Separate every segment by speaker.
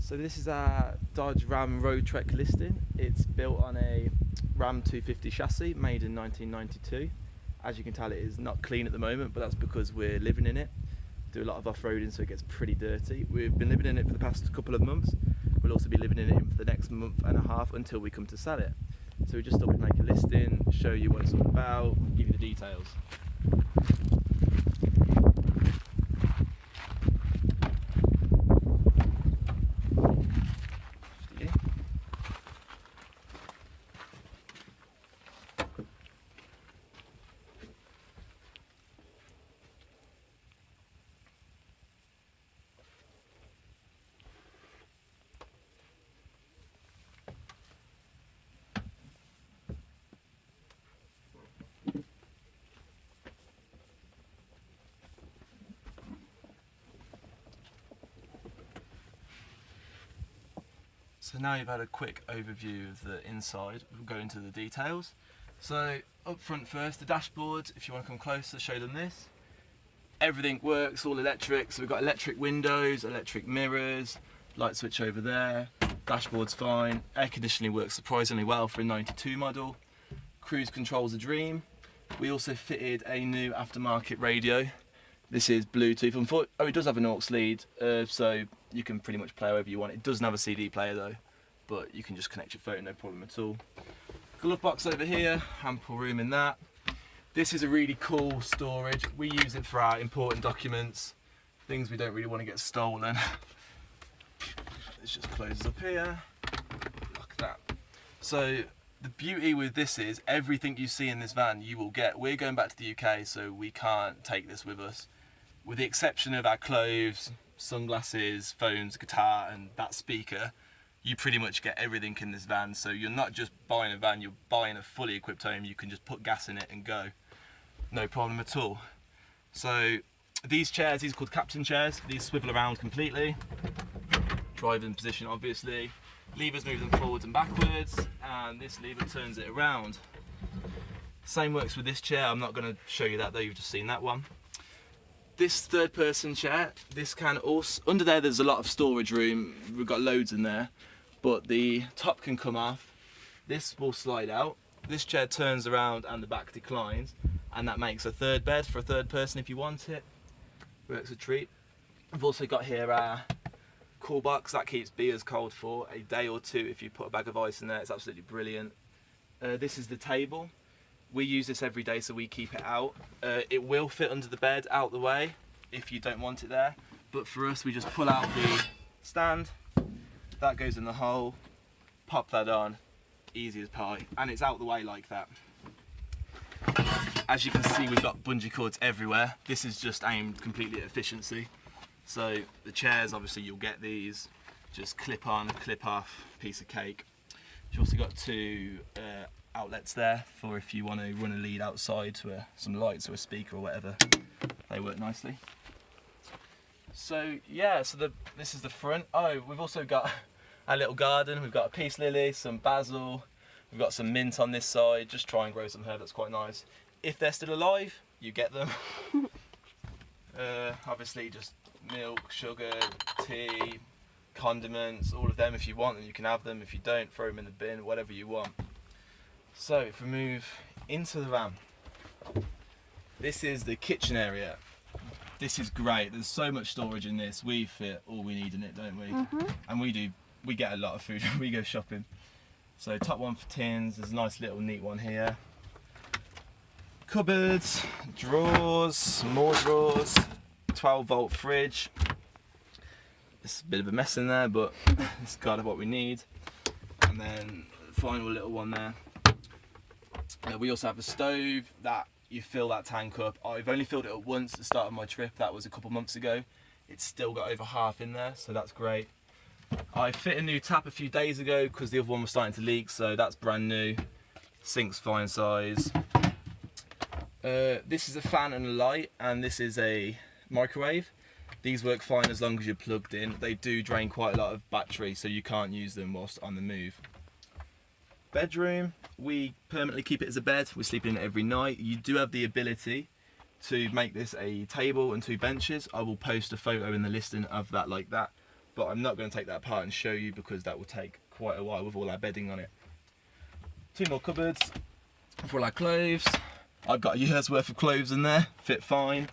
Speaker 1: So this is our Dodge Ram Roadtrek listing. It's built on a Ram 250 chassis made in 1992. As you can tell, it is not clean at the moment, but that's because we're living in it. Do a lot of off-roading, so it gets pretty dirty. We've been living in it for the past couple of months. We'll also be living in it for the next month and a half until we come to sell it. So we just thought we'd make a listing, show you what it's all about, give you the details. So now you've had a quick overview of the inside, we'll go into the details. So up front first, the dashboard, if you want to come closer, show them this. Everything works, all electric, so we've got electric windows, electric mirrors, light switch over there, dashboard's fine, air conditioning works surprisingly well for a 92 model, cruise control's a dream. We also fitted a new aftermarket radio. This is Bluetooth. It does have an aux lead, so you can pretty much play wherever you want. It doesn't have a CD player though, but you can just connect your phone, no problem at all. Glove box over here, ample room in that. This is a really cool storage. We use it for our important documents, things we don't really want to get stolen. This just closes up here, look at that. So the beauty with this is everything you see in this van you will get. We're going back to the UK, so we can't take this with us. With the exception of our clothes, sunglasses, phones, guitar and that speaker, you pretty much get everything in this van. So you're not just buying a van, you're buying a fully equipped home. You can just put gas in it and go. No problem at all. So these chairs, these are called captain chairs. These swivel around completely. Driving position obviously. Levers move them forwards and backwards, and this lever turns it around. Same works with this chair. I'm not going to show you that though, you've just seen that one. This third person chair, this can also, under there there's a lot of storage room, we've got loads in there, but the top can come off, this will slide out, this chair turns around and the back declines, and that makes a third bed for a third person if you want it. Works a treat. We've also got here our cool box that keeps beers cold for a day or two if you put a bag of ice in there. It's absolutely brilliant. This is the table. We use this every day, so we keep it out. It will fit under the bed out the way if you don't want it there, but for us we just pull out the stand, that goes in the hole, pop that on, easy as pie, and it's out the way like that. As you can see, we've got bungee cords everywhere. This is just aimed completely at efficiency. So the chairs, obviously you'll get these, just clip on, clip off, piece of cake. You've also got two outlets there for if you want to run a lead outside to some lights or a speaker or whatever. They work nicely. So yeah, so this is the front. Oh, we've also got our little garden. We've got a peace lily, some basil, we've got some mint on this side. Just try and grow some herb, that's quite nice. If they're still alive, you get them. Obviously just milk, sugar, tea, condiments, all of them. If you want them, you can have them. If you don't, throw them in the bin, whatever you want. So if we move into the van, this is the kitchen area. This is great. There's so much storage in this. We fit all we need in it, don't we? And we get a lot of food when we go shopping. So top one for tins. There's a nice little neat one here. Cupboards, drawers, more drawers, 12-volt fridge. It's a bit of a mess in there, but it's got what we need. And then the final little one there. We also have a stove that you fill that tank up. I've only filled it up once at the start of my trip. That was a couple months ago. It's still got over half in there, so that's great. I fit a new tap a few days ago because the other one was starting to leak, so that's brand new. Sink's fine size. This is a fan and a light, and this is a microwave. These work fine as long as you're plugged in. They do drain quite a lot of battery, so you can't use them whilst on the move. Bedroom, we permanently keep it as a bed. We're sleeping in it every night. You do have the ability to make this a table and 2 benches. I will post a photo in the listing of that like that. but I'm not going to take that apart and show you because that will take quite a while with all our bedding on it. 2 more cupboards for all our clothes. I've got a year's worth of clothes in there, fit fine.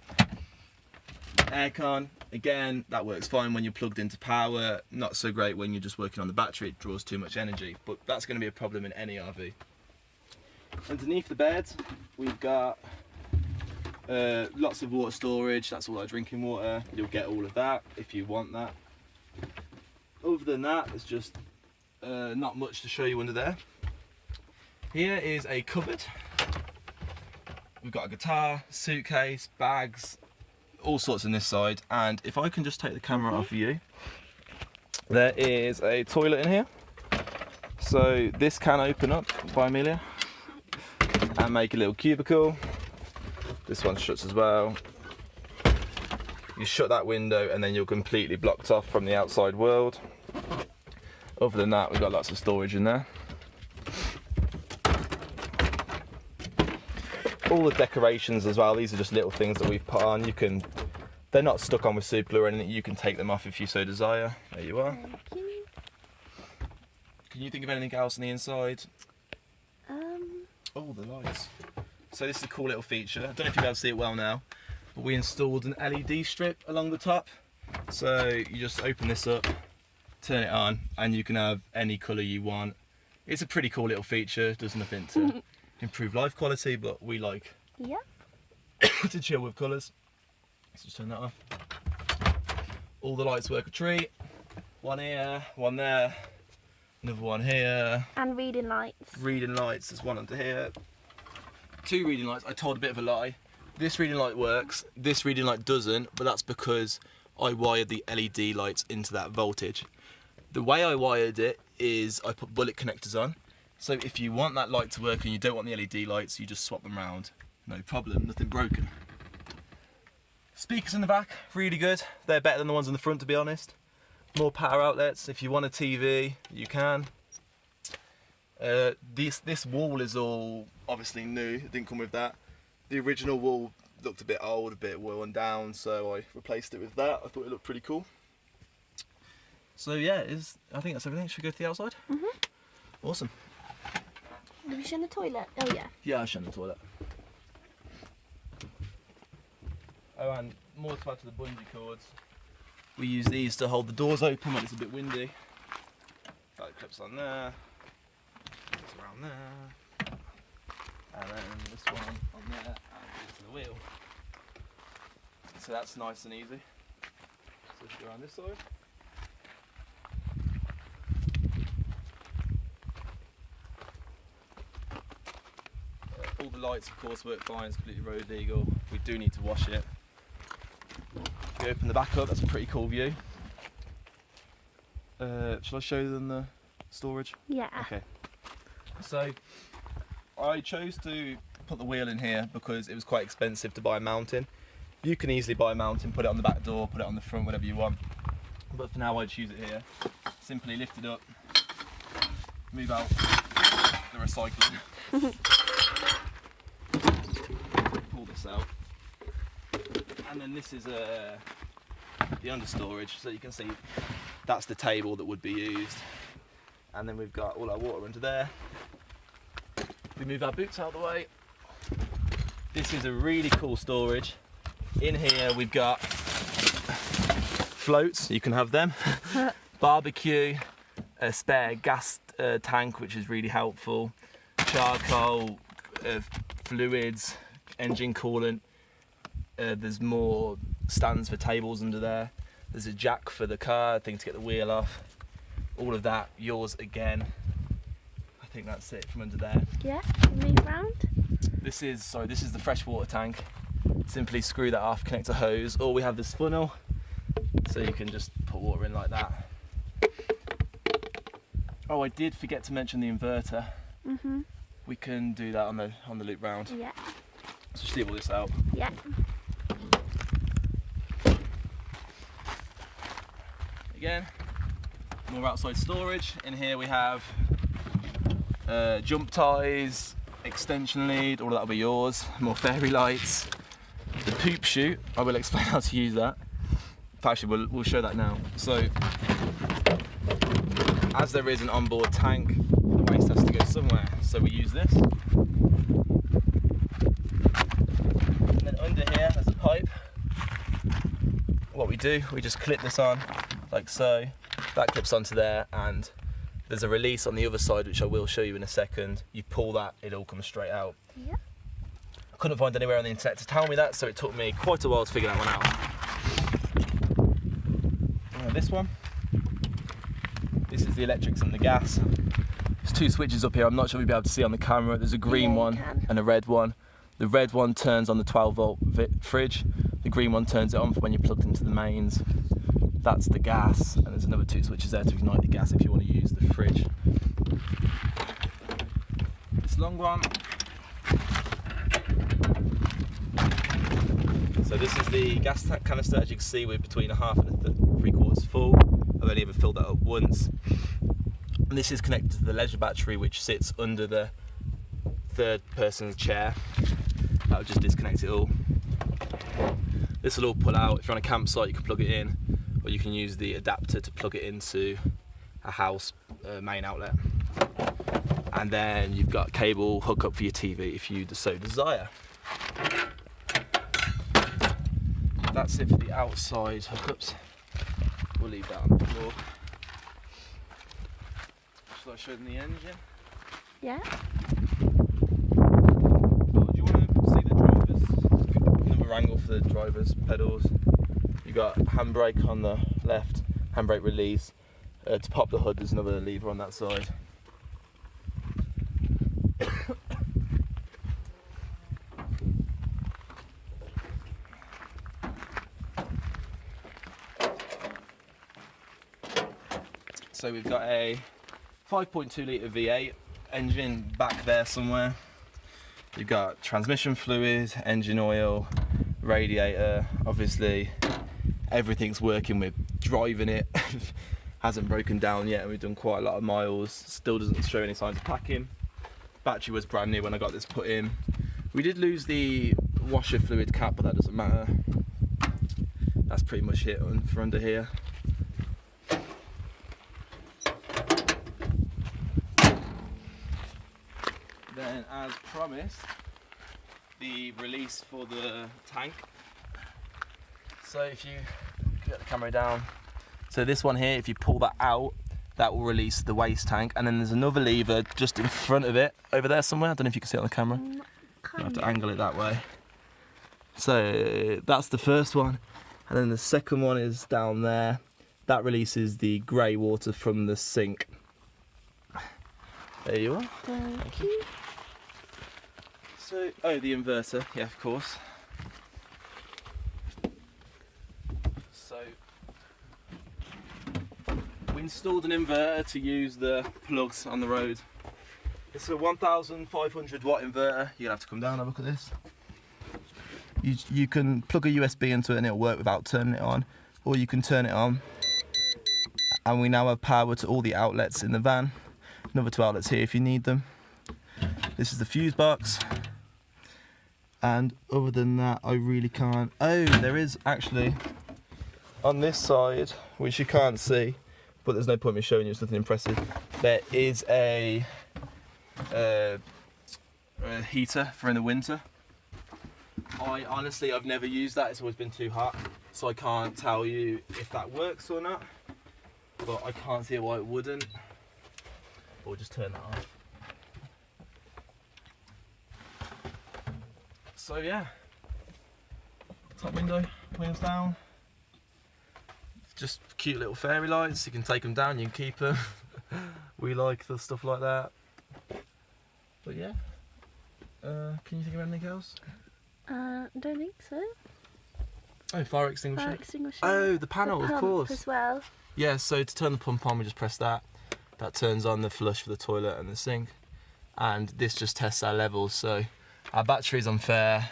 Speaker 1: Aircon, again, that works fine when you're plugged into power, not so great when you're just working on the battery, it draws too much energy, but that's going to be a problem in any RV. Underneath the bed, we've got lots of water storage, that's all our drinking water, you'll get all of that if you want that. Other than that, it's just not much to show you under there. Here is a cupboard. We've got a guitar, suitcase, bags, all sorts on this side, and if I can just take the camera off of you, there is a toilet in here. So this can open up by Amelia and make a little cubicle. This one shuts as well. You shut that window and then you're completely blocked off from the outside world. Other than that, we've got lots of storage in there. All the decorations as well, these are just little things that we've put on. They're not stuck on with super glue or anything, you can take them off if you so desire. There you are.
Speaker 2: Thank you.
Speaker 1: Can you think of anything else on the inside? Oh, the lights. So this is a cool little feature. I don't know if you'll be able to see it well now, but we installed an LED strip along the top. So you just open this up, turn it on, and you can have any colour you want. It's a pretty cool little feature, does nothing to improve life quality, but we like to chill with colours. Let's just turn that off. All the lights work a treat. One here, one there, another one here.
Speaker 2: And reading lights.
Speaker 1: Reading lights, there's one under here. 2 reading lights. I told a bit of a lie. This reading light works, this reading light doesn't, but that's because I wired the LED lights into that voltage. The way I wired it is I put bullet connectors on. So if you want that light to work and you don't want the LED lights, you just swap them around. No problem, nothing broken. Speakers in the back, really good. They're better than the ones in the front, to be honest. More power outlets. If you want a TV, you can. This wall is all obviously new. It didn't come with that. The original wall looked a bit old, a bit worn down, so I replaced it with that. I thought it looked pretty cool. So yeah, I think that's everything. Should we go to the outside? Awesome.
Speaker 2: Have you shown the toilet? Oh yeah.
Speaker 1: Yeah, I've shown the toilet. Oh, and more to add to the bungee cords. We use these to hold the doors open when it's a bit windy. That clips on there, clips around there, and then this one on there, and into the wheel. So that's nice and easy. So if you go around this side. All the lights of course work fine, it's completely road legal. We do need to wash it. If you open the back up, that's a pretty cool view. Shall I show them the storage?
Speaker 2: Yeah.
Speaker 1: Okay. So I chose to put the wheel in here because it was quite expensive to buy a mounting. You can easily buy a mounting, put it on the back door, put it on the front, whatever you want. But for now I choose it here. Simply lift it up, move out the recycling. Pull this out. And then this is the under storage, so you can see that's the table that would be used. And then we've got all our water under there. We move our boots out of the way. This is a really cool storage. In here we've got floats, you can have them. Barbecue, a spare gas tank, which is really helpful. Charcoal, fluids, engine coolant. There's more stands for tables under there. There's a jack for the car, thing to get the wheel off. All of that, yours again. I think that's it from under there.
Speaker 2: Yeah, move round.
Speaker 1: This is the freshwater tank. Simply screw that off, connect a hose, or we have this funnel, so you can just put water in like that. Oh, I did forget to mention the inverter. We can do that on the loop round.
Speaker 2: Yeah.
Speaker 1: So just leave all this out.
Speaker 2: Yeah.
Speaker 1: Again, more outside storage. In here we have jump ties, extension lead, all of that will be yours. More fairy lights. The poop chute, I will explain how to use that. Actually, we'll show that now. So as there is an onboard tank, the waste has to go somewhere, so we use this. And then under here there's a pipe. What we do, we just clip this on like so. That clips onto there, and there's a release on the other side which I will show you in a second. You pull that, it all comes straight out.
Speaker 2: Yeah.
Speaker 1: I couldn't find anywhere on the internet to tell me that, so it took me quite a while to figure that one out. This one, this is the electrics and the gas. There's two switches up here. I'm not sure we'll be able to see on the camera. There's a green one and a red one. The red one turns on the 12-volt fridge. The green one turns it on for when you're plugged into the mains. That's the gas, and there's another two switches there to ignite the gas if you want to use the fridge. This long one. So this is the gas canister, as you can see, we're between a half and a three-quarters full. I've only ever filled that up once. And this is connected to the leisure battery, which sits under the third person's chair. That'll just disconnect it all. This will all pull out. If you're on a campsite, you can plug it in, or you can use the adapter to plug it into a house main outlet. And then you've got cable hookup for your TV if you so desire. That's it for the outside hookups. We'll leave that on the floor. Shall I show them the engine?
Speaker 2: Yeah.
Speaker 1: Oh, do you want to see the drivers? Another angle for the drivers' pedals. You've got handbrake on the left, handbrake release. To pop the hood, there's another lever on that side. So we've got a 5.2 litre V8 engine back there somewhere. You've got transmission fluid, engine oil, radiator. Obviously everything's working. We're driving it. Hasn't broken down yet, and we've done quite a lot of miles. Still doesn't show any signs of packing. Battery was brand new when I got this put in. We did lose the washer fluid cap, but that doesn't matter. That's pretty much it for under here. Then, as promised, the release for the tank. So if you get the camera down, so this one here, if you pull that out, that will release the waste tank. And then there's another lever just in front of it, over there somewhere. I don't know if you can see it on the camera. I have to angle it that way. So that's the first one. And then the second one is down there. That releases the grey water from the sink. There you are.
Speaker 2: Thank you.
Speaker 1: So, oh, the inverter, yeah, of course. So, we installed an inverter to use the plugs on the road. It's a 1,500 watt inverter. You're gonna have to come down and have a look at this. You can plug a USB into it and it'll work without turning it on, or you can turn it on. And we now have power to all the outlets in the van. Another 2 outlets here if you need them. This is the fuse box. And other than that, I really can't. Oh, there is actually on this side, which you can't see, but there's no point in me showing you, it's nothing impressive. There is a heater for in the winter. I've never used that, it's always been too hot, so I can't tell you if that works or not, but I can't see why it wouldn't. Or just turn that off. So yeah, top window, wheels down. Just cute little fairy lights, you can take them down, you can keep them. We like the stuff like that. But yeah, can you think of anything else?
Speaker 2: Don't think so.
Speaker 1: Oh, fire extinguisher.
Speaker 2: Fire extinguisher.
Speaker 1: Oh, the panel,
Speaker 2: The
Speaker 1: of
Speaker 2: pump
Speaker 1: course.
Speaker 2: as well.
Speaker 1: Yeah, so to turn the pump on, we just press that. That turns on the flush for the toilet and the sink. And this just tests our levels, so our battery's on fair.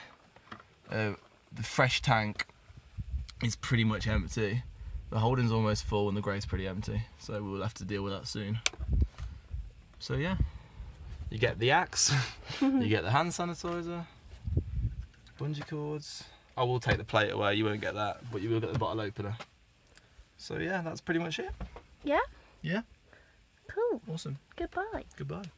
Speaker 1: The fresh tank is pretty much empty. The holding's almost full and the grey's pretty empty. So we'll have to deal with that soon. So yeah, you get the axe, you get the hand sanitizer, bungee cords. I will take the plate away, you won't get that, but you will get the bottle opener. So yeah, that's pretty much it.
Speaker 2: Yeah.
Speaker 1: Yeah.
Speaker 2: Cool.
Speaker 1: Awesome.
Speaker 2: Goodbye.
Speaker 1: Goodbye.